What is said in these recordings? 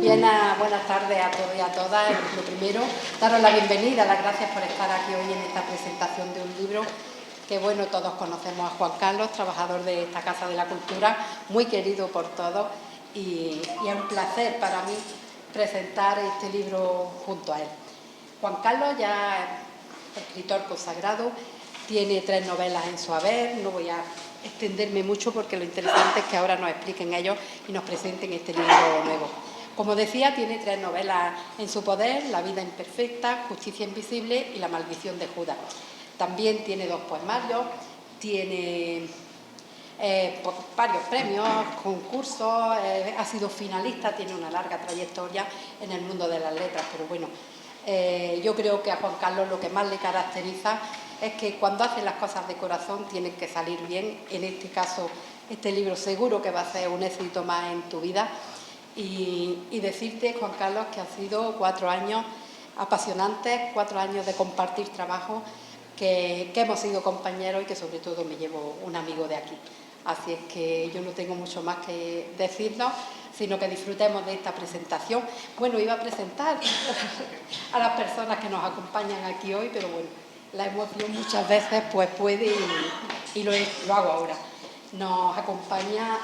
Buenas tardes a todos y a todas. Lo primero, daros la bienvenida, las gracias por estar aquí hoy en esta presentación de un libro que, bueno, todos conocemos a Juan Carlos, trabajador de esta Casa de la Cultura, muy querido por todos, y es un placer para mí presentar este libro junto a él. Juan Carlos ya es escritor consagrado, tiene 3 novelas en su haber. No voy a extenderme mucho porque lo interesante es que ahora nos expliquen ellos y nos presenten este libro nuevo. Como decía, tiene 3 novelas en su poder: La vida imperfecta, Justicia invisible y La maldición de Judas. También tiene 2 poemarios, tiene varios premios, concursos, ha sido finalista, tiene una larga trayectoria en el mundo de las letras, pero bueno, yo creo que a Juan Carlos lo que más le caracteriza es que cuando hace las cosas de corazón tienen que salir bien. En este caso, este libro seguro que va a ser un éxito más en tu vida. Y decirte, Juan Carlos, que han sido 4 años apasionantes, 4 años de compartir trabajo, que hemos sido compañeros y que sobre todo me llevo un amigo de aquí. Así es que yo no tengo mucho más que decirnos, sino que disfrutemos de esta presentación. Bueno, iba a presentar a las personas que nos acompañan aquí hoy, pero bueno, la emoción muchas veces pues puede y lo hago ahora. Nos acompaña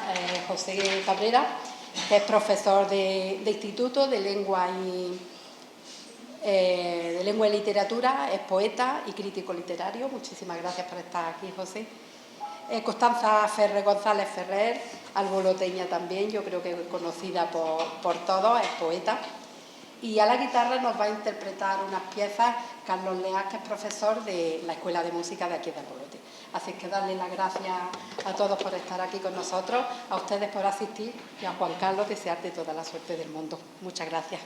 José Cabrera, que es profesor de instituto de lengua y literatura, es poeta y crítico literario. Muchísimas gracias por estar aquí, José. Constanza González Ferrer, alboloteña también, yo creo que conocida por todos, es poeta. Y a la guitarra nos va a interpretar unas piezas Carlos Leas, que es profesor de la Escuela de Música de aquí de Albolote. Así que darle las gracias a todos por estar aquí con nosotros, a ustedes por asistir y a Juan Carlos desearte toda la suerte del mundo. Muchas gracias.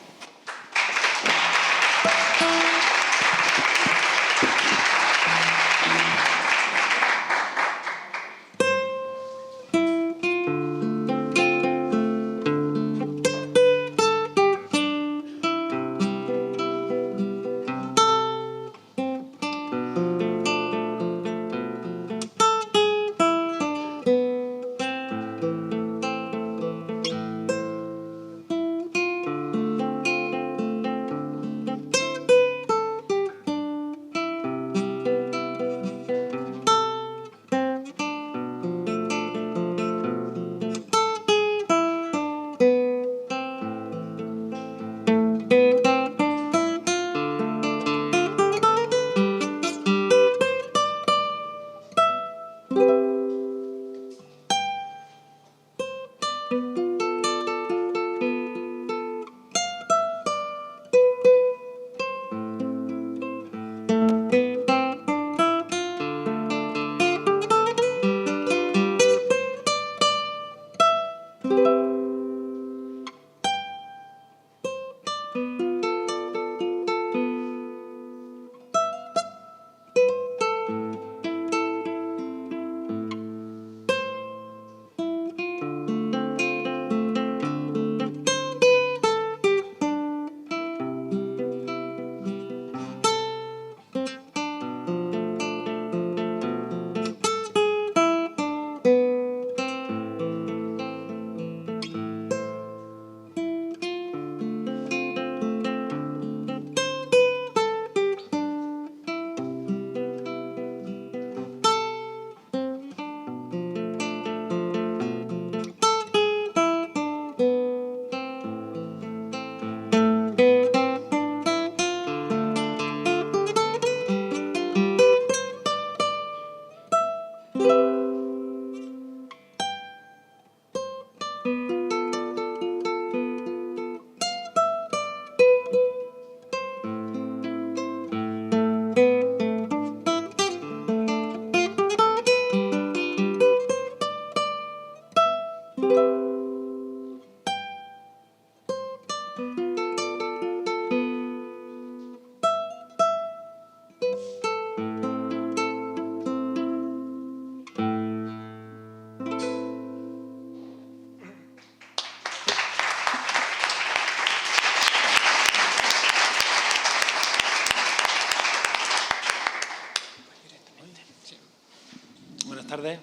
Buenas tardes.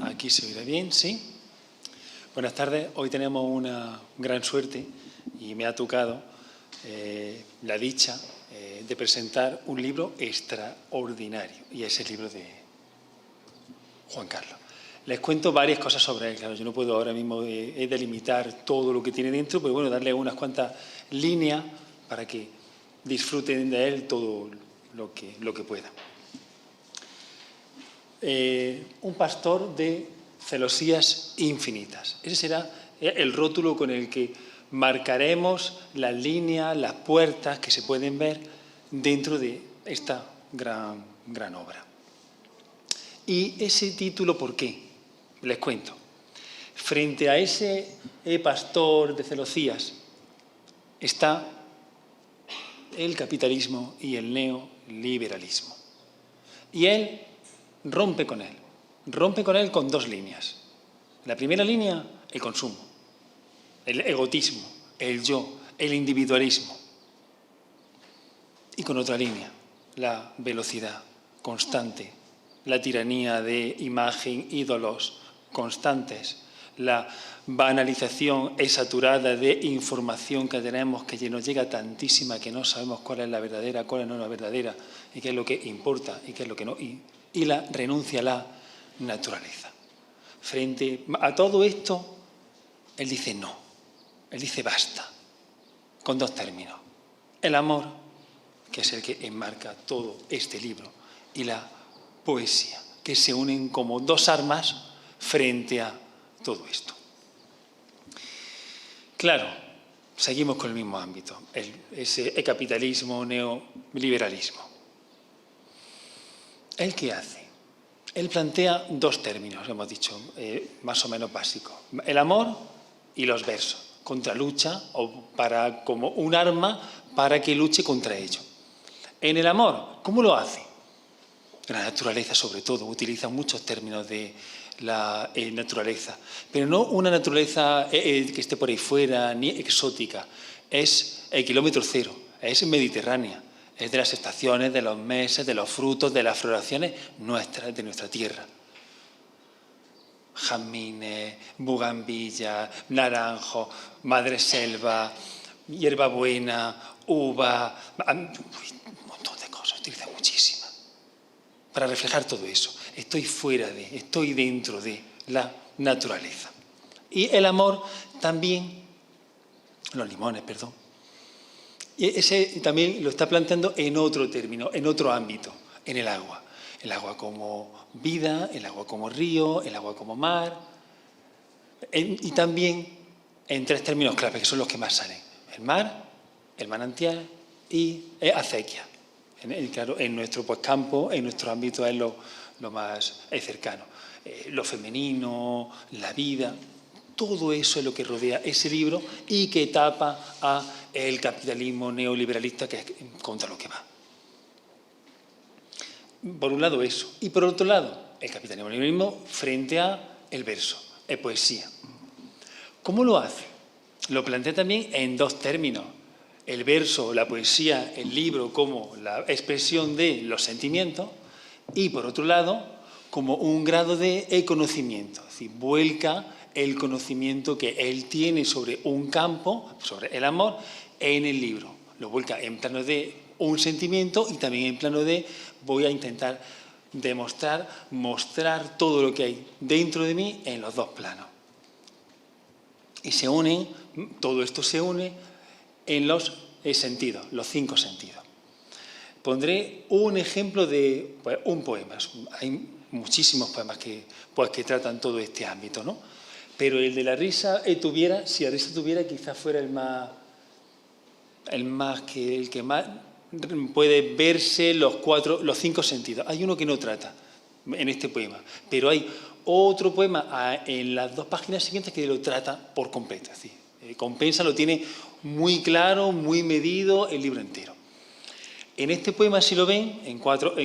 Aquí se oirá bien, ¿sí? Buenas tardes. Hoy tenemos una gran suerte y me ha tocado la dicha de presentar un libro extraordinario, y es el libro de Juan Carlos. Les cuento varias cosas sobre él. Claro, yo no puedo ahora mismo delimitar todo lo que tiene dentro, pero bueno, darle unas cuantas líneas para que disfruten de él todo lo que puedan. Un pastor de celosías infinitas. Ese será el rótulo con el que marcaremos las líneas, las puertas que se pueden ver dentro de esta gran obra. ¿Y ese título por qué? Les cuento. Frente a ese pastor de celosías está el capitalismo y el neoliberalismo. Y él rompe con él. Rompe con él con dos líneas. La primera línea, el consumo, el egotismo, el yo, el individualismo. Y con otra línea, la velocidad constante, la tiranía de imagen, ídolos constantes, la banalización saturada de información que tenemos, que nos llega tantísima que no sabemos cuál es la verdadera, cuál no es la verdadera, y qué es lo que importa y qué es lo que no. Y la renuncia a la naturaleza. Frente a todo esto, él dice no, él dice basta, con dos términos. El amor, que es el que enmarca todo este libro, y la poesía, que se unen como dos armas frente a todo esto. Claro, seguimos con el mismo ámbito, ese capitalismo, neoliberalismo. ¿Él qué hace? Él plantea dos términos, hemos dicho, más o menos básicos. El amor y los versos, contra lucha o como un arma para que luche contra ello. En el amor, ¿cómo lo hace? La naturaleza, sobre todo, utiliza muchos términos de la naturaleza, pero no una naturaleza que esté por ahí fuera, ni exótica. Es el kilómetro cero, es mediterránea. Es de las estaciones, de los meses, de los frutos, de las floraciones nuestras, de nuestra tierra. Jazmines, bugambillas, naranjo, madreselva, hierbabuena, uva, un montón de cosas, utiliza muchísimas. Para reflejar todo eso, estoy dentro de la naturaleza. Y el amor también, los limones, perdón. Y ese también lo está planteando en otro término, en otro ámbito, en el agua. El agua como vida, el agua como río, el agua como mar. Y también en tres términos clave, que son los que más salen. El mar, el manantial y acequia. Claro, en nuestro campo, en nuestro ámbito es lo más cercano. Lo femenino, la vida. Todo eso es lo que rodea ese libro y que tapa a el capitalismo neoliberalista, que es contra lo que va. Por un lado eso. Y por otro lado, el capitalismo neoliberalismo frente a el verso, poesía. ¿Cómo lo hace? Lo plantea también en dos términos. El verso, la poesía, el libro como la expresión de los sentimientos y, por otro lado, como un grado de conocimiento. Es decir, vuelca el conocimiento que él tiene sobre un campo, sobre el amor, en el libro. Lo vuelca en plano de un sentimiento y también en plano de voy a intentar mostrar todo lo que hay dentro de mí en los dos planos. Y todo esto se une en los sentidos, los 5 sentidos. Pondré un ejemplo de un poema. Hay muchísimos poemas que tratan todo este ámbito, ¿no? Pero el de la risa si la risa tuviera, quizás fuera el que más puede verse los 5 sentidos. Hay uno que no trata en este poema, pero hay otro poema en las 2 páginas siguientes que lo trata por completo. Es decir, compensa, lo tiene muy claro, muy medido el libro entero. En este poema, si lo ven, en cuatro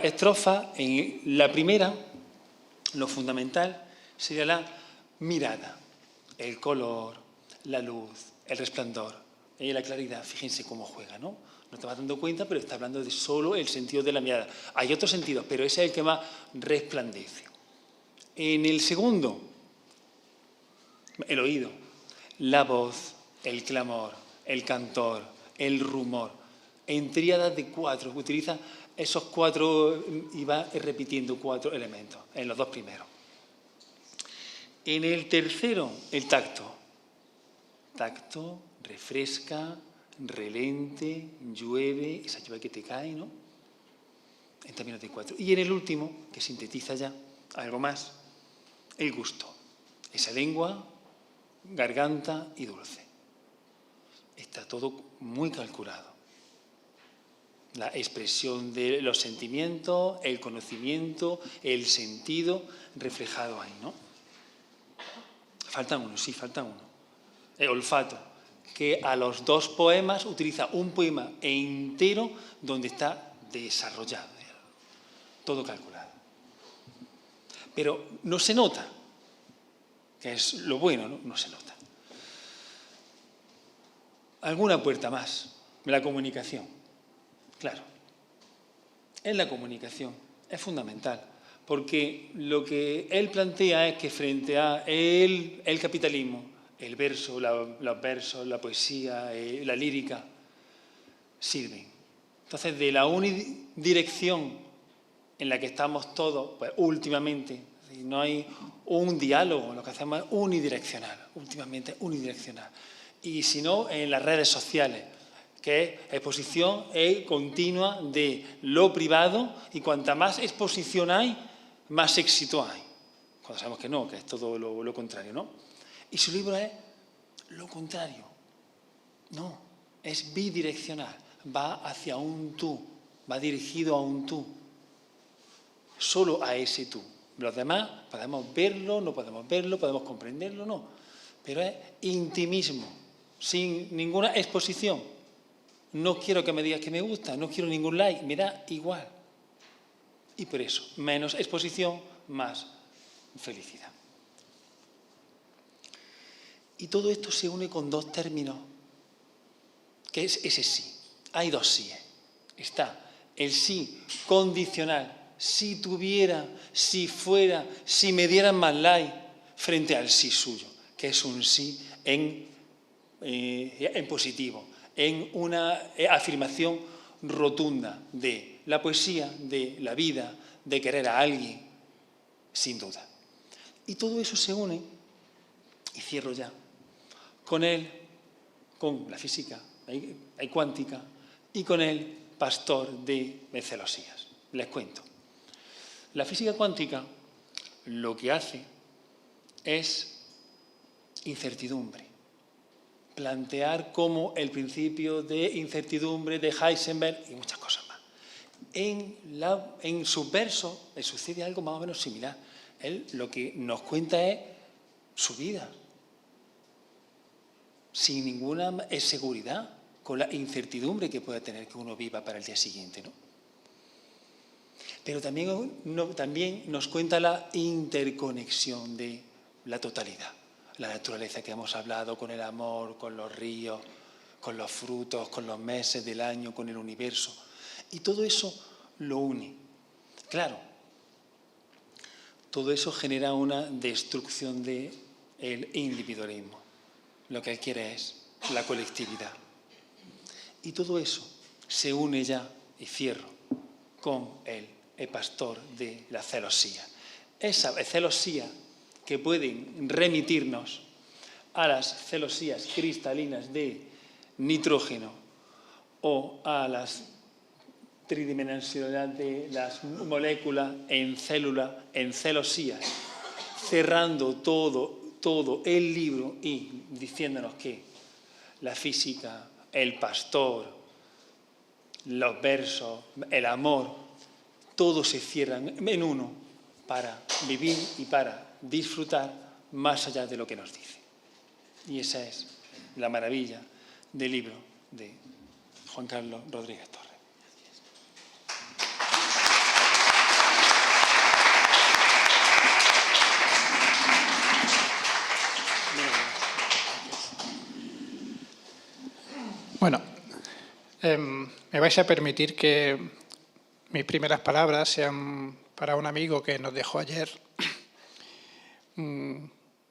estrofas, en la primera, lo fundamental sería la mirada, el color, la luz, el resplandor, la claridad. Fíjense cómo juega, ¿no? No te vas dando cuenta, pero está hablando de solo el sentido de la mirada. Hay otros sentidos, pero ese es el que más resplandece. En el segundo, el oído, la voz, el clamor, el cantor, el rumor, en tríadas de 4. Utiliza esos 4 y va repitiendo 4 elementos en los 2 primeros. En el tercero, el tacto. Tacto, refresca, relente, llueve, esa lluvia que te cae, ¿no? En términos de 4. Y en el último, que sintetiza ya algo más, el gusto. Esa lengua, garganta y dulce. Está todo muy calculado. La expresión de los sentimientos, el conocimiento, el sentido reflejado ahí, ¿no? Falta uno, sí, falta uno. El olfato, que a los 2 poemas utiliza un poema entero donde está desarrollado, todo calculado. Pero no se nota, que es lo bueno, ¿no? No se nota. Alguna puerta más, la comunicación. Claro, en la comunicación es fundamental, porque lo que él plantea es que frente a el capitalismo, el verso, los versos, la poesía, la lírica, sirven. Entonces, de la unidirección en la que estamos todos, pues últimamente, no hay un diálogo, lo que hacemos es unidireccional, últimamente unidireccional. Y si no, en las redes sociales, que es exposición continua de lo privado, y cuanta más exposición hay, más éxito hay. Cuando sabemos que no, que es todo lo contrario, ¿no? Y su libro es lo contrario. No, es bidireccional, va hacia un tú, va dirigido a un tú, solo a ese tú. Los demás podemos verlo, no podemos verlo, podemos comprenderlo, no. Pero es intimismo, sin ninguna exposición. No quiero que me digas que me gusta, no quiero ningún like, me da igual. Y por eso, menos exposición, más felicidad. Y todo esto se une con 2 términos, que es ese sí. Hay 2 síes. Está el sí condicional, si tuviera, si fuera, si me dieran más like, frente al sí suyo, que es un sí en positivo, en una afirmación rotunda de la poesía, de la vida, de querer a alguien, sin duda. Y todo eso se une, y cierro ya, con la física cuántica y con el pastor de celosías. Les cuento. La física cuántica lo que hace es incertidumbre. Plantear como el principio de incertidumbre de Heisenberg y muchas cosas más. En sus versos sucede algo más o menos similar. Él lo que nos cuenta es su vida, sin ninguna seguridad, con la incertidumbre que puede tener que uno viva para el día siguiente, ¿no? Pero también nos cuenta la interconexión de la totalidad. La naturaleza que hemos hablado, con el amor, con los ríos, con los frutos, con los meses del año, con el universo. Y todo eso lo une. Claro, todo eso genera una destrucción del individualismo. Lo que él quiere es la colectividad. Y todo eso se une ya, y cierro, con el pastor de la celosía. Esa celosía que pueden remitirnos a las celosías cristalinas de nitrógeno o a las tridimensionalidad de las moléculas en célula, en celosías, cerrando todo el libro y diciéndonos que la física, el pastor, los versos, el amor, todo se cierra en uno para vivir y para disfrutar más allá de lo que nos dice. Y esa es la maravilla del libro de Juan Carlos Rodríguez Torres. Bueno, me vais a permitir que mis primeras palabras sean para un amigo que nos dejó ayer,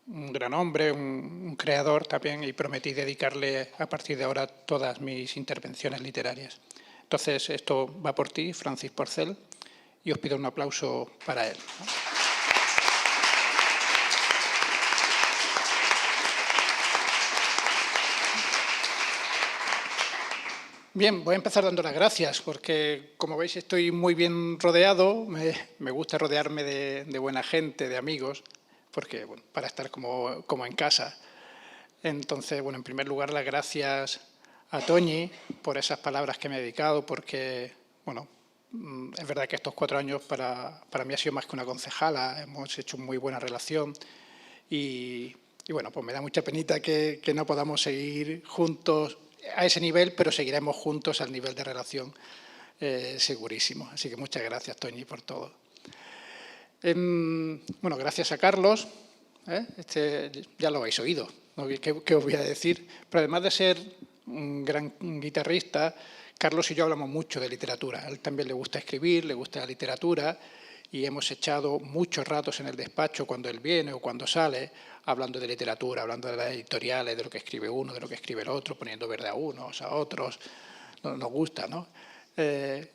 un gran hombre, un creador también, y prometí dedicarle a partir de ahora todas mis intervenciones literarias. Entonces, esto va por ti, Francis Porcel, y os pido un aplauso para él. Bien, voy a empezar dando las gracias porque, como veis, estoy muy bien rodeado. Me gusta rodearme de buena gente, de amigos, porque, bueno, para estar como en casa. Entonces, bueno, en primer lugar, las gracias a Toñi por esas palabras que me ha dedicado, porque, bueno, es verdad que estos 4 años para mí ha sido más que una concejala. Hemos hecho muy buena relación y bueno, pues me da mucha penita que no podamos seguir juntos a ese nivel, pero seguiremos juntos al nivel de relación segurísimo. Así que muchas gracias, Toñi, por todo. Bueno, gracias a Carlos. Ya lo habéis oído, ¿no? ¿Qué os voy a decir? Pero además de ser un gran guitarrista, Carlos y yo hablamos mucho de literatura. A él también le gusta escribir, le gusta la literatura, y hemos echado muchos ratos en el despacho cuando él viene o cuando sale, hablando de literatura, hablando de las editoriales, de lo que escribe uno, de lo que escribe el otro, poniendo verde a unos, a otros. Nos gusta, ¿no?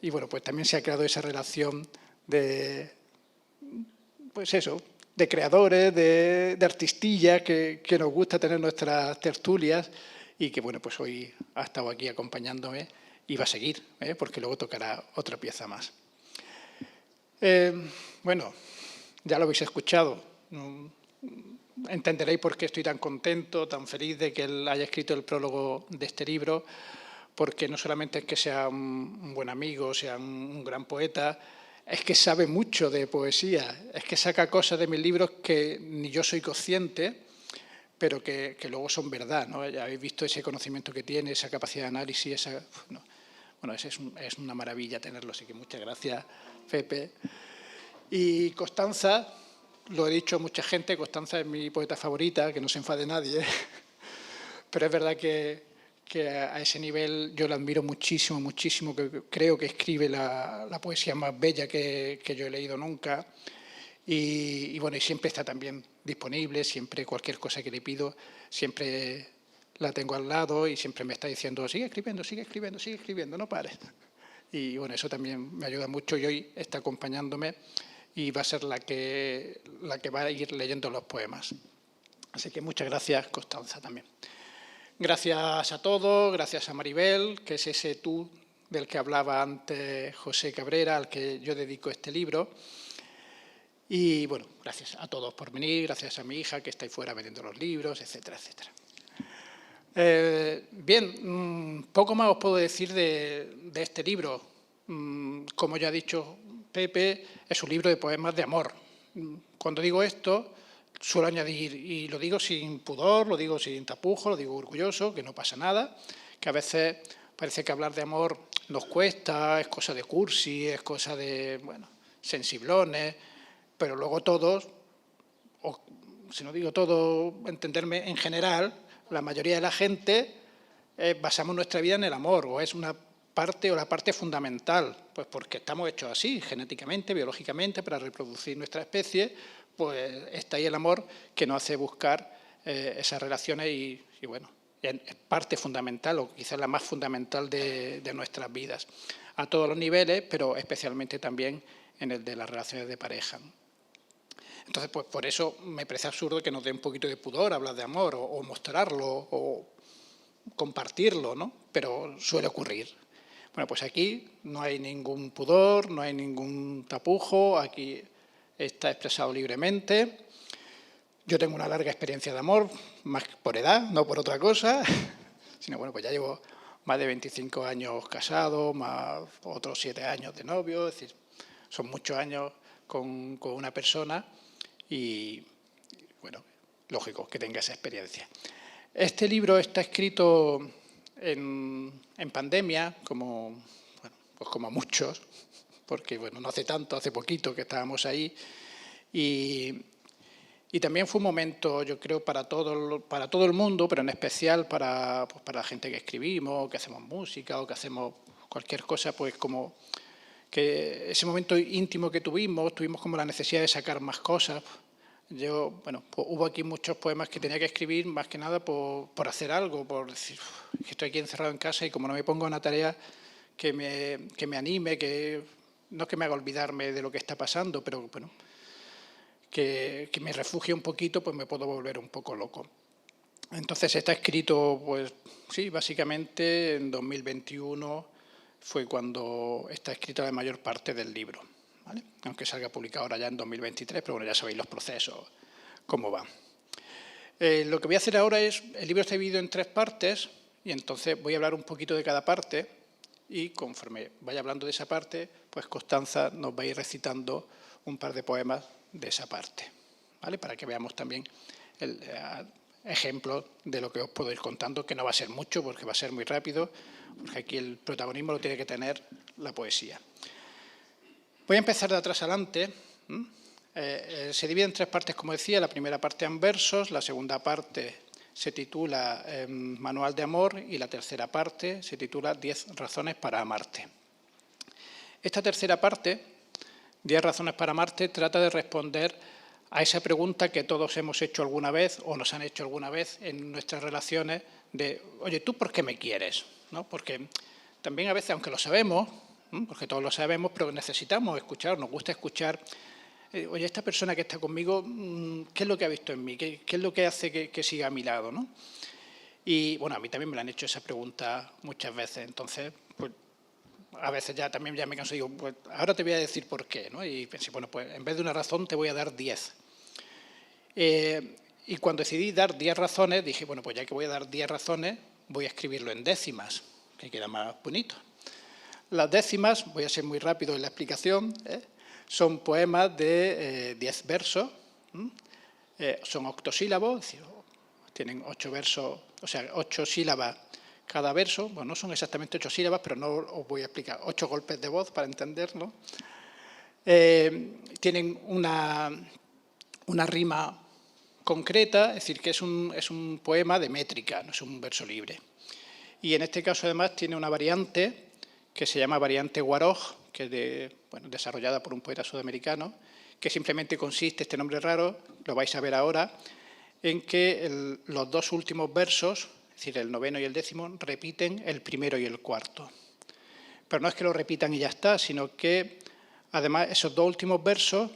Y bueno, pues también se ha creado esa relación de, pues eso, de creadores, de artistilla, que nos gusta tener nuestras tertulias y que, bueno, pues hoy ha estado aquí acompañándome y va a seguir, porque luego tocará otra pieza más. Bueno, ya lo habéis escuchado. Entenderéis por qué estoy tan contento, tan feliz de que él haya escrito el prólogo de este libro, porque no solamente es que sea un buen amigo, sea un gran poeta, es que sabe mucho de poesía, es que saca cosas de mis libros que ni yo soy consciente, pero que luego son verdad, ¿no? Ya habéis visto ese conocimiento que tiene, esa capacidad de análisis, no. Bueno, es una maravilla tenerlo, así que muchas gracias, Pepe. Y Constanza, lo he dicho a mucha gente, Constanza es mi poeta favorita, que no se enfade nadie, pero es verdad que a ese nivel yo la admiro muchísimo, muchísimo, que creo que escribe la poesía más bella que yo he leído nunca. Y bueno, y siempre está también disponible, siempre cualquier cosa que le pido, siempre la tengo al lado y siempre me está diciendo, sigue escribiendo, sigue escribiendo, sigue escribiendo, no pares. Y bueno, eso también me ayuda mucho y hoy está acompañándome y va a ser la que va a ir leyendo los poemas. Así que muchas gracias, Constanza, también. Gracias a todos, gracias a Maribel, que es ese tú del que hablaba antes José Cabrera, al que yo dedico este libro. Y bueno, gracias a todos por venir, gracias a mi hija que está ahí fuera vendiendo los libros, etcétera, etcétera. Bien, poco más os puedo decir de este libro. Como ya ha dicho Pepe, es un libro de poemas de amor. Cuando digo esto, suelo añadir, y lo digo sin pudor, lo digo sin tapujo, lo digo orgulloso, que no pasa nada, que a veces parece que hablar de amor nos cuesta, es cosa de cursi, es cosa de, bueno, sensiblones, pero luego todos, o si no digo todo, entenderme en general, la mayoría de la gente basamos nuestra vida en el amor, o es una parte o la parte fundamental, pues porque estamos hechos así, genéticamente, biológicamente, para reproducir nuestra especie, pues está ahí el amor que nos hace buscar esas relaciones y bueno, es parte fundamental o quizás la más fundamental de nuestras vidas, a todos los niveles, pero especialmente también en el de las relaciones de pareja. Entonces, pues por eso me parece absurdo que nos dé un poquito de pudor hablar de amor o mostrarlo o compartirlo, ¿no? Pero suele ocurrir. Bueno, pues aquí no hay ningún pudor, no hay ningún tapujo, aquí está expresado libremente. Yo tengo una larga experiencia de amor, más por edad, no por otra cosa, sino bueno, pues ya llevo más de 25 años casado, más otros 7 años de novio, es decir, son muchos años con una persona y, bueno, lógico que tenga esa experiencia. Este libro está escrito en pandemia, como muchos, porque bueno, no hace tanto, hace poquito que estábamos ahí, y también fue un momento, yo creo, para todo el mundo, pero en especial para la gente que escribimos, que hacemos música o que hacemos cualquier cosa, pues como que ese momento íntimo que tuvimos como la necesidad de sacar más cosas, Bueno, pues hubo aquí muchos poemas que tenía que escribir, más que nada por hacer algo, por decir, que estoy aquí encerrado en casa y como no me pongo a una tarea que me anime, no que me haga olvidarme de lo que está pasando, pero bueno, que me refugie un poquito, pues me puedo volver un poco loco. Entonces está escrito, pues sí, básicamente en 2021 fue cuando está escrita la mayor parte del libro, ¿vale? Aunque salga publicado ahora ya en 2023, pero bueno, ya sabéis los procesos, cómo van. Lo que voy a hacer ahora es, el libro está dividido en 3 partes y entonces voy a hablar un poquito de cada parte y conforme vaya hablando de esa parte, pues Constanza nos va a ir recitando un par de poemas de esa parte, ¿vale? Para que veamos también ejemplos de lo que os puedo ir contando, que no va a ser mucho porque va a ser muy rápido, porque aquí el protagonismo lo tiene que tener la poesía. Voy a empezar de atrás adelante. Se divide en 3 partes, como decía. La primera parte en versos, la segunda parte se titula Manual de amor y la tercera parte se titula 10 razones para amarte. Esta tercera parte, 10 razones para amarte, trata de responder a esa pregunta que todos hemos hecho alguna vez o nos han hecho alguna vez en nuestras relaciones de, oye, ¿tú por qué me quieres? ¿No? Porque también a veces, aunque lo sabemos, porque todos lo sabemos, pero necesitamos escuchar, nos gusta escuchar, oye, esta persona que está conmigo, ¿qué es lo que ha visto en mí? ¿Qué es lo que hace que siga a mi lado? ¿No? Y bueno, a mí también me la han hecho esa pregunta muchas veces, entonces, pues a veces ya me canso y digo, pues ahora te voy a decir por qué, ¿no? Y pensé, bueno, pues en vez de una razón te voy a dar 10. Y cuando decidí dar 10 razones, dije, bueno, pues ya que voy a dar 10 razones, voy a escribirlo en décimas, que queda más bonito. Las décimas, voy a ser muy rápido en la explicación, son poemas de 10 versos, son octosílabos, es decir, tienen 8 versos, o sea, 8 sílabas cada verso. Bueno, no son exactamente 8 sílabas, pero no os voy a explicar. 8 golpes de voz para entenderlo. Tienen una rima concreta, es decir, que es un poema de métrica, no es un verso libre. Y en este caso, además, tiene una variante que se llama variante Waroj, que es desarrollada por un poeta sudamericano, que simplemente consiste, este nombre raro, lo vais a ver ahora, en que los 2 últimos versos, es decir, el 9º y el 10º, repiten el primero y el cuarto. Pero no es que lo repitan y ya está, sino que, además, esos 2 últimos versos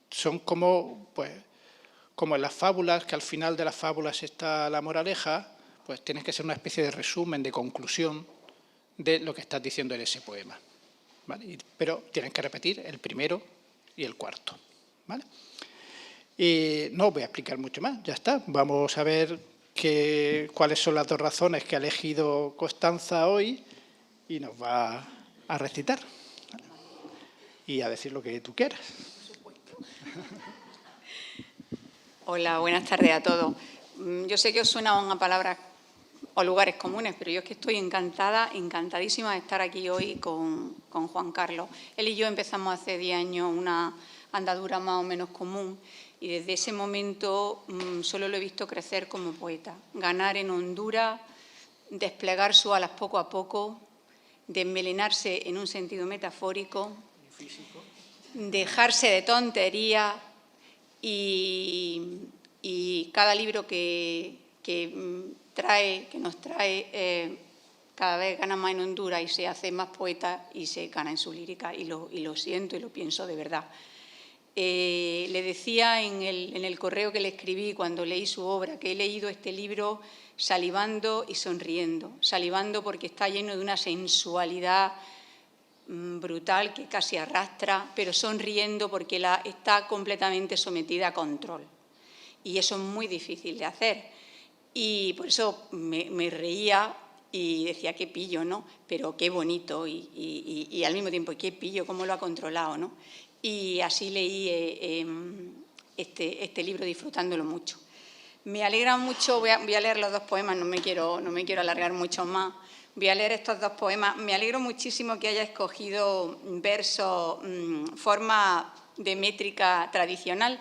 son como en las fábulas, que al final de las fábulas está la moraleja, pues tienes que ser una especie de resumen, de conclusión de lo que estás diciendo en ese poema, ¿vale? Pero tienes que repetir el primero y el cuarto, ¿vale? Y no os voy a explicar mucho más, ya está. Vamos a ver cuáles son las 2 razones que ha elegido Constanza hoy y nos va a recitar, ¿vale? Y a decir lo que tú quieras. Hola, buenas tardes a todos. Yo sé que os suena una palabra o lugares comunes, pero yo es que estoy encantadísima de estar aquí hoy con Juan Carlos. Él y yo empezamos hace 10 años una andadura más o menos común y desde ese momento solo lo he visto crecer como poeta, ganar en Honduras, desplegar sus alas poco a poco, desmelenarse en un sentido metafórico, dejarse de tonterías y cada libro que nos trae cada vez gana más en Honduras y se hace más poeta y se gana en su lírica y lo siento y lo pienso de verdad. Le decía en el correo que le escribí cuando leí su obra que he leído este libro salivando y sonriendo, salivando porque está lleno de una sensualidad brutal que casi arrastra, pero sonriendo porque está completamente sometida a control. Y eso es muy difícil de hacer. Y por eso me reía y decía, qué pillo, ¿no? Pero qué bonito y al mismo tiempo, qué pillo, cómo lo ha controlado, ¿no? Y así leí este libro disfrutándolo mucho. Me alegra mucho, voy a leer los 2 poemas, no me quiero alargar mucho más. Voy a leer estos 2 poemas. Me alegro muchísimo que haya escogido versos, forma de métrica tradicional,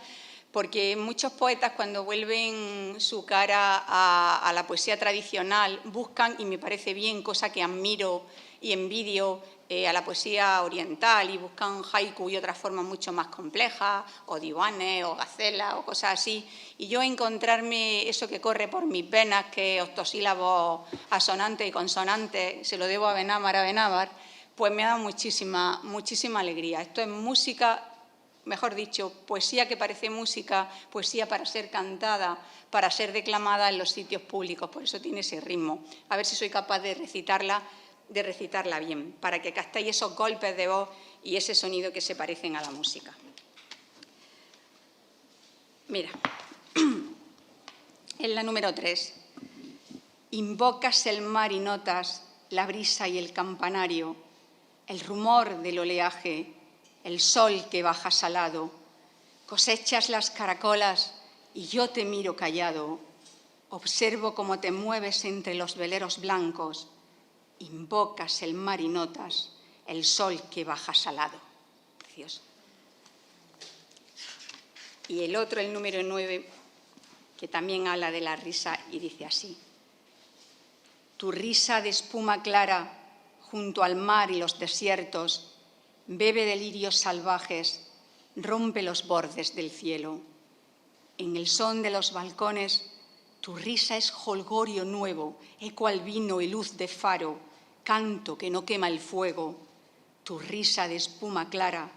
porque muchos poetas cuando vuelven su cara a la poesía tradicional buscan, y me parece bien, cosa que admiro y envidio, a la poesía oriental, y buscan haiku y otras formas mucho más complejas, o divanes, o gacelas, o cosas así. Y yo encontrarme eso que corre por mis venas, que es octosílabos asonantes y consonantes, se lo debo a Benábar, pues me da muchísima alegría. Esto es música, mejor dicho, poesía que parece música, poesía para ser cantada, para ser declamada en los sitios públicos. Por eso tiene ese ritmo. A ver si soy capaz de recitarla bien, para que captéis esos golpes de voz y ese sonido que se parecen a la música. Mira, en la número 3. Invocas el mar y notas la brisa y el campanario, el rumor del oleaje, el sol que baja salado. Cosechas las caracolas y yo te miro callado. Observo cómo te mueves entre los veleros blancos. Invocas el mar y notas el sol que baja salado. Precioso. Y el otro, el número 9, que también habla de la risa y dice así. Tu risa de espuma clara junto al mar y los desiertos bebe de lirios salvajes, rompe los bordes del cielo. En el son de los balcones tu risa es jolgorio nuevo, eco al vino y luz de faro, canto que no quema el fuego. Tu risa de espuma clara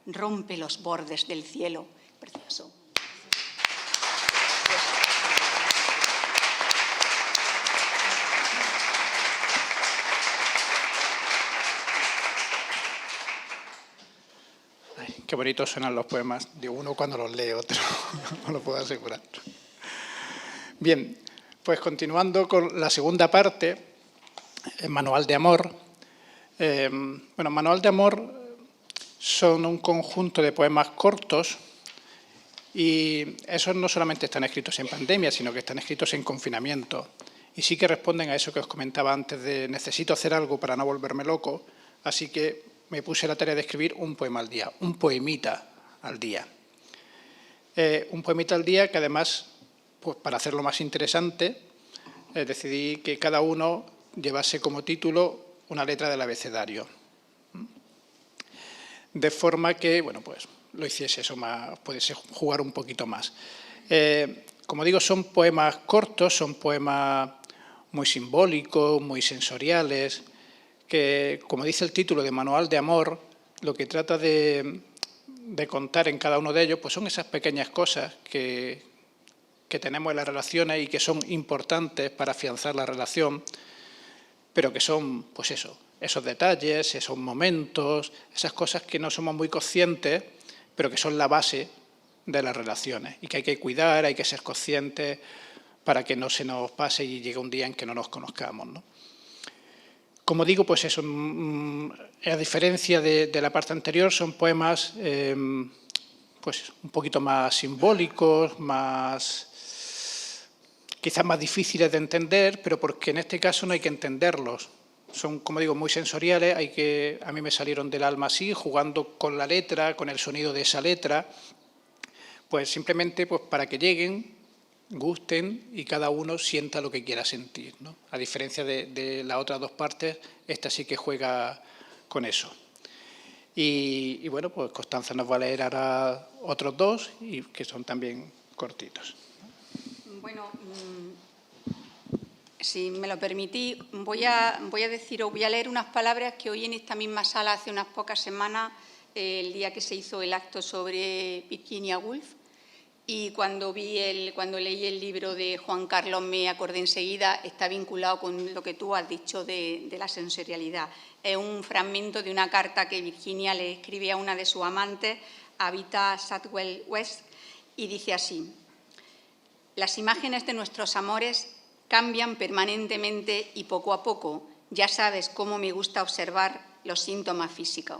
rompe los bordes del cielo. Precioso. Ay, qué bonitos suenan los poemas de uno cuando los lee, otro, os lo puedo asegurar. Bien, pues continuando con la segunda parte, el Manual de Amor. Manual de Amor son un conjunto de poemas cortos y esos no solamente están escritos en pandemia, sino que están escritos en confinamiento. Y sí que responden a eso que os comentaba antes de necesito hacer algo para no volverme loco, así que me puse la tarea de escribir un poema al día, un poemita al día. Un poemita al día que además, pues para hacerlo más interesante, decidí que cada uno llevase como título una letra del abecedario. De forma que, bueno, pues lo hiciese eso más, pudiese jugar un poquito más. Como digo, son poemas cortos, son poemas muy simbólicos, muy sensoriales, que, como dice el título de Manual de Amor, lo que trata de contar en cada uno de ellos, pues son esas pequeñas cosas que tenemos en las relaciones y que son importantes para afianzar la relación, pero que son, pues eso, esos detalles, esos momentos, esas cosas que no somos muy conscientes, pero que son la base de las relaciones y que hay que cuidar, hay que ser conscientes para que no se nos pase y llegue un día en que no nos conozcamos, ¿no? Como digo, pues eso, a diferencia de la parte anterior, son poemas pues un poquito más simbólicos, quizás más difíciles de entender, pero porque en este caso no hay que entenderlos. Son, como digo, muy sensoriales, a mí me salieron del alma así, jugando con la letra, con el sonido de esa letra, pues simplemente pues para que lleguen, gusten y cada uno sienta lo que quiera sentir, ¿no? A diferencia de las otras dos partes, esta sí que juega con eso. Y bueno, pues Constanza nos va a leer ahora otros dos, y que son también cortitos. Bueno, si me lo permitís, voy a leer unas palabras que hoy en esta misma sala, hace unas pocas semanas, el día que se hizo el acto sobre Virginia Woolf, y cuando leí el libro de Juan Carlos me acordé enseguida, está vinculado con lo que tú has dicho de la sensorialidad. Es un fragmento de una carta que Virginia le escribe a una de sus amantes, Habita Southwell West, y dice así: las imágenes de nuestros amores cambian permanentemente y poco a poco. Ya sabes cómo me gusta observar los síntomas físicos.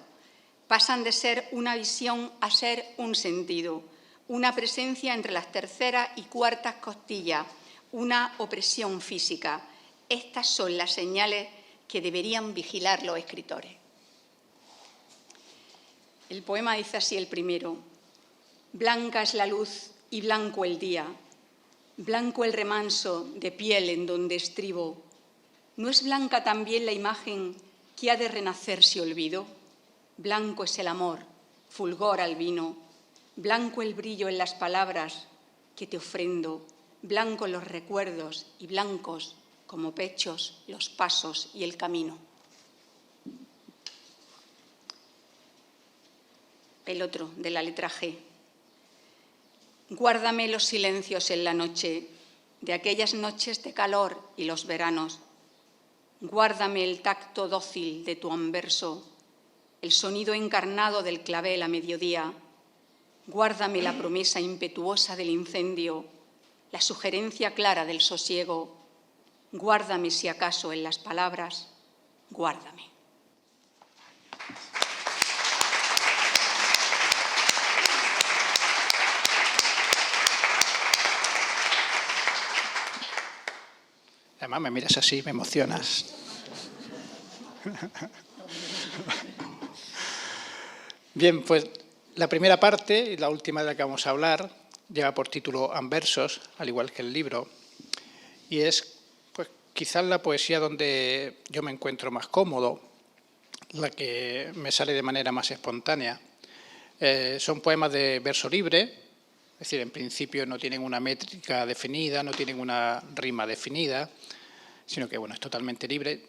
Pasan de ser una visión a ser un sentido, una presencia entre las terceras y cuartas costillas, una opresión física. Estas son las señales que deberían vigilar los escritores. El poema dice así el primero: blanca es la luz y blanco el día, blanco el remanso de piel en donde estribo. ¿No es blanca también la imagen que ha de renacer si olvido? Blanco es el amor, fulgor al vino, blanco el brillo en las palabras que te ofrendo, blanco los recuerdos y blancos como pechos los pasos y el camino. El otro, de la letra G. Guárdame los silencios en la noche, de aquellas noches de calor y los veranos. Guárdame el tacto dócil de tu anverso, el sonido encarnado del clavel a mediodía. Guárdame la promesa impetuosa del incendio, la sugerencia clara del sosiego. Guárdame si acaso en las palabras, guárdame. Además, me miras así, me emocionas. Bien, pues la primera parte y la última de la que vamos a hablar lleva por título Anversos, al igual que el libro, y es pues, quizás la poesía donde yo me encuentro más cómodo, la que me sale de manera más espontánea. Son poemas de verso libre, es decir, en principio no tienen una métrica definida, no tienen una rima definida, sino que bueno, es totalmente libre.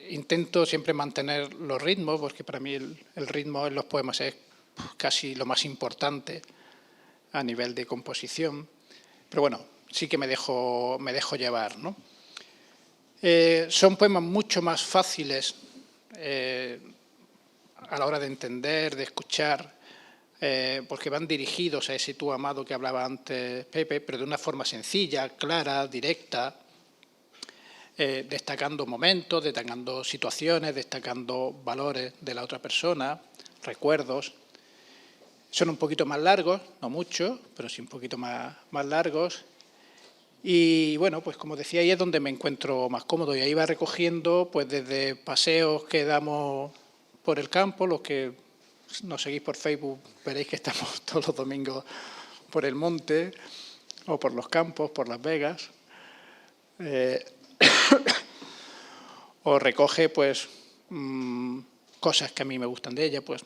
Intento siempre mantener los ritmos, porque para mí el ritmo en los poemas es casi lo más importante a nivel de composición. Pero bueno, sí que me dejo llevar, ¿no? Son poemas mucho más fáciles a la hora de entender, de escuchar, porque van dirigidos a ese tú amado que hablaba antes Pepe, pero de una forma sencilla, clara, directa, destacando momentos, destacando situaciones, destacando valores de la otra persona, recuerdos. Son un poquito más largos, no mucho, pero sí un poquito más largos. Y bueno, pues como decía, ahí es donde me encuentro más cómodo. Y ahí va recogiendo pues desde paseos que damos por el campo, los que nos seguís por Facebook veréis que estamos todos los domingos por el monte o por los campos, por Las Vegas. O recoge pues cosas que a mí me gustan de ella, pues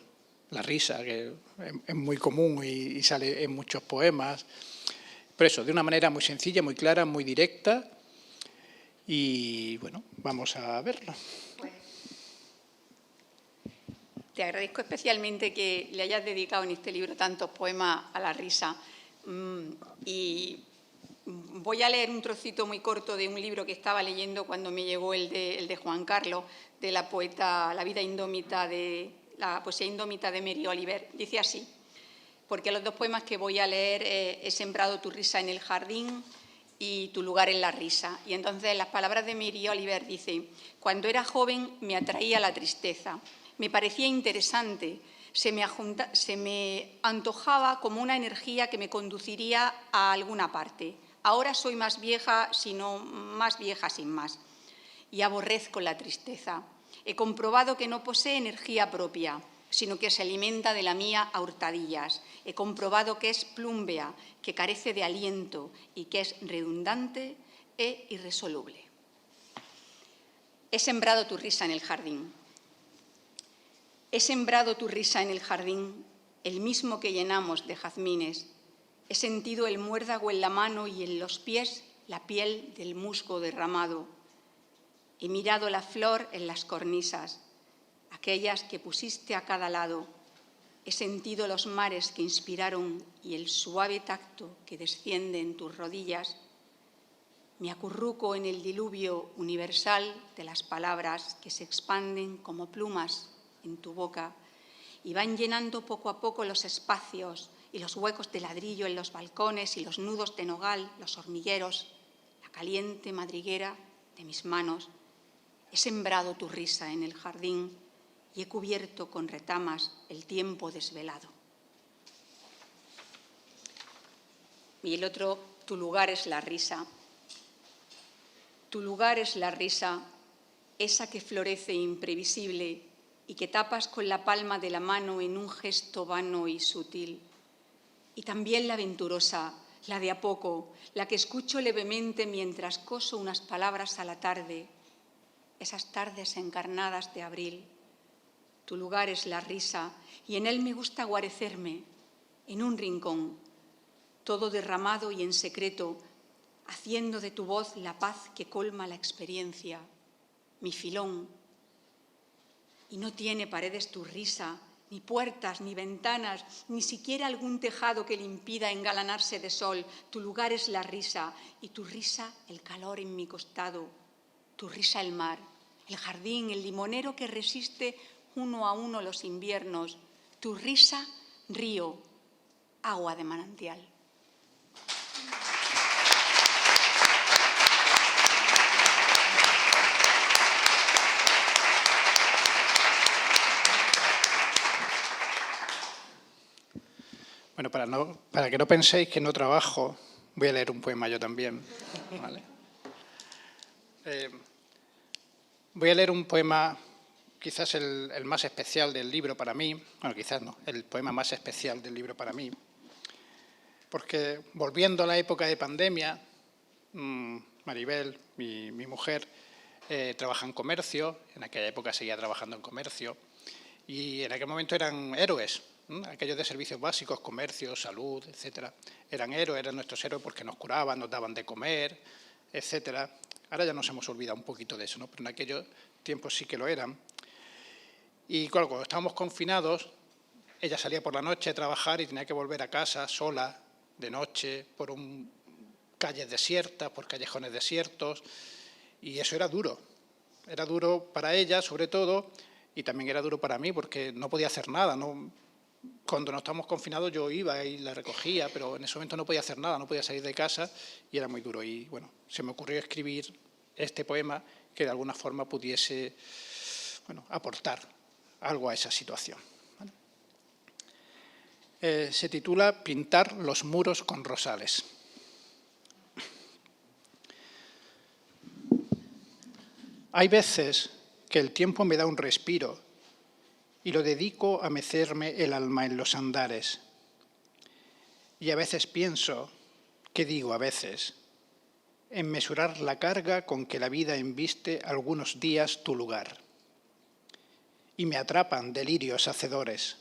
la risa, que es muy común y sale en muchos poemas. Pero eso, de una manera muy sencilla, muy clara, muy directa. Y bueno, vamos a verlo. Pues, te agradezco especialmente que le hayas dedicado en este libro tantos poemas a la risa. Y voy a leer un trocito muy corto de un libro que estaba leyendo cuando me llegó el de Juan Carlos, de la poeta, la poesía indómita de Mary Oliver. Dice así: porque los dos poemas que voy a leer he sembrado tu risa en el jardín y tu lugar en la risa. Y entonces las palabras de Mary Oliver dicen: cuando era joven me atraía la tristeza, me parecía interesante, se me antojaba como una energía que me conduciría a alguna parte. Ahora soy más vieja, sino más vieja sin más, y aborrezco la tristeza. He comprobado que no posee energía propia, sino que se alimenta de la mía a hurtadillas. He comprobado que es plúmbea, que carece de aliento y que es redundante e irresoluble. He sembrado tu risa en el jardín. He sembrado tu risa en el jardín, el mismo que llenamos de jazmines. He sentido el muérdago en la mano y en los pies la piel del musgo derramado. He mirado la flor en las cornisas, aquellas que pusiste a cada lado. He sentido los mares que inspiraron y el suave tacto que desciende en tus rodillas. Me acurruco en el diluvio universal de las palabras que se expanden como plumas en tu boca y van llenando poco a poco los espacios y los huecos de ladrillo en los balcones y los nudos de nogal, los hormigueros, la caliente madriguera de mis manos. He sembrado tu risa en el jardín y he cubierto con retamas el tiempo desvelado. Y el otro, tu lugar es la risa. Tu lugar es la risa, esa que florece imprevisible y que tapas con la palma de la mano en un gesto vano y sutil. Y también la venturosa, la de a poco, la que escucho levemente mientras coso unas palabras a la tarde, esas tardes encarnadas de abril. Tu lugar es la risa y en él me gusta guarecerme, en un rincón, todo derramado y en secreto, haciendo de tu voz la paz que colma la experiencia, mi filón. Y no tiene paredes tu risa, ni puertas, ni ventanas, ni siquiera algún tejado que le impida engalanarse de sol. Tu lugar es la risa, y tu risa el calor en mi costado, tu risa el mar, el jardín, el limonero que resiste uno a uno los inviernos, tu risa río, agua de manantial. Bueno, para que no penséis que no trabajo, voy a leer un poema yo también. ¿Vale? Voy a leer un poema, quizás el más especial del libro para mí, bueno, quizás no, el poema más especial del libro para mí, porque volviendo a la época de pandemia, Maribel, mi mujer, trabaja en comercio, en aquella época seguía trabajando en comercio, y en aquel momento eran héroes. Aquellos de servicios básicos, comercio, salud, etcétera, eran héroes, eran nuestros héroes porque nos curaban, nos daban de comer, etcétera. Ahora ya nos hemos olvidado un poquito de eso, ¿no? Pero en aquellos tiempos sí que lo eran. Y claro, cuando estábamos confinados, ella salía por la noche a trabajar y tenía que volver a casa sola, de noche, por calles desiertas, por callejones desiertos, y eso era duro. Era duro para ella, sobre todo, y también era duro para mí porque no podía hacer nada, ¿no? Cuando no estábamos confinados yo iba y la recogía, pero en ese momento no podía hacer nada, no podía salir de casa y era muy duro. Y bueno, se me ocurrió escribir este poema que de alguna forma pudiese, bueno, aportar algo a esa situación. ¿Vale? Se titula Pintar los muros con rosales. Hay veces que el tiempo me da un respiro y lo dedico a mecerme el alma en los andares. Y a veces pienso, ¿qué digo a veces?, en mesurar la carga con que la vida embiste algunos días tu lugar. Y me atrapan delirios hacedores,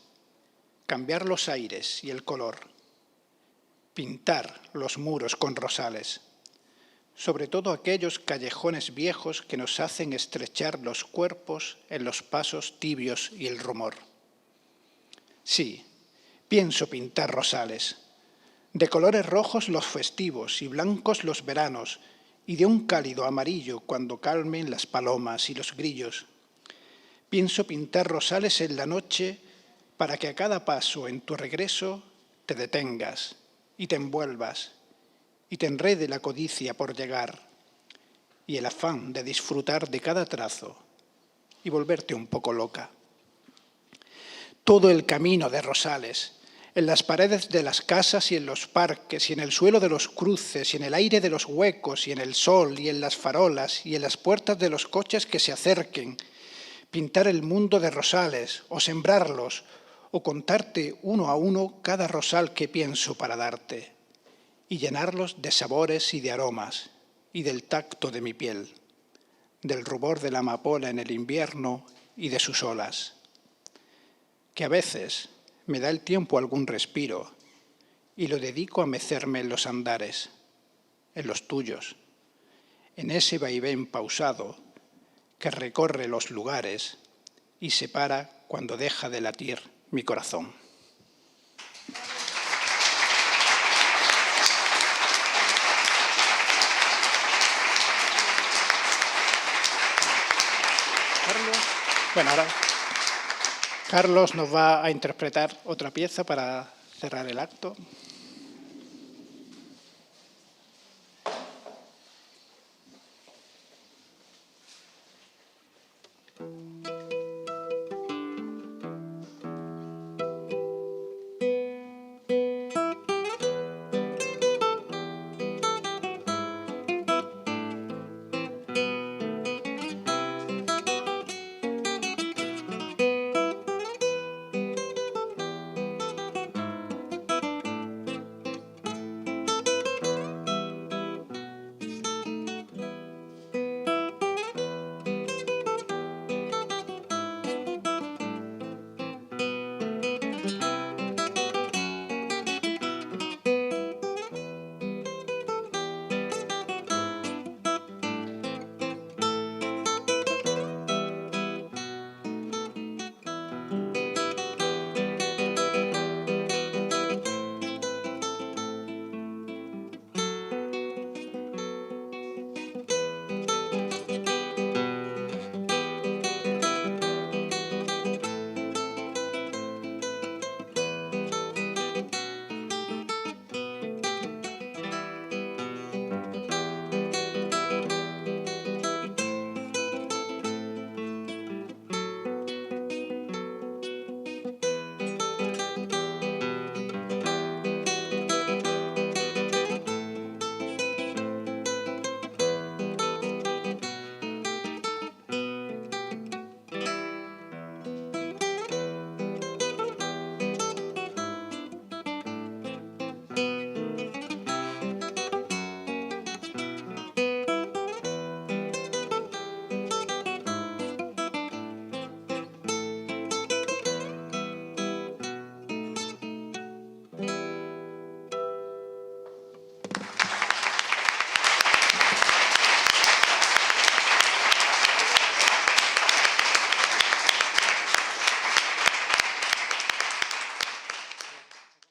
cambiar los aires y el color, pintar los muros con rosales, sobre todo aquellos callejones viejos que nos hacen estrechar los cuerpos en los pasos tibios y el rumor. Sí, pienso pintar rosales, de colores rojos los festivos y blancos los veranos, y de un cálido amarillo cuando calmen las palomas y los grillos. Pienso pintar rosales en la noche para que a cada paso en tu regreso te detengas y te envuelvas, y te enrede la codicia por llegar y el afán de disfrutar de cada trazo y volverte un poco loca. Todo el camino de rosales, en las paredes de las casas y en los parques y en el suelo de los cruces y en el aire de los huecos y en el sol y en las farolas y en las puertas de los coches que se acerquen, pintar el mundo de rosales o sembrarlos o contarte uno a uno cada rosal que pienso para darte, y llenarlos de sabores y de aromas, y del tacto de mi piel, del rubor de la amapola en el invierno y de sus olas. Que a veces me da el tiempo algún respiro, y lo dedico a mecerme en los andares, en los tuyos, en ese vaivén pausado que recorre los lugares y se para cuando deja de latir mi corazón. Bueno, ahora Carlos nos va a interpretar otra pieza para cerrar el acto.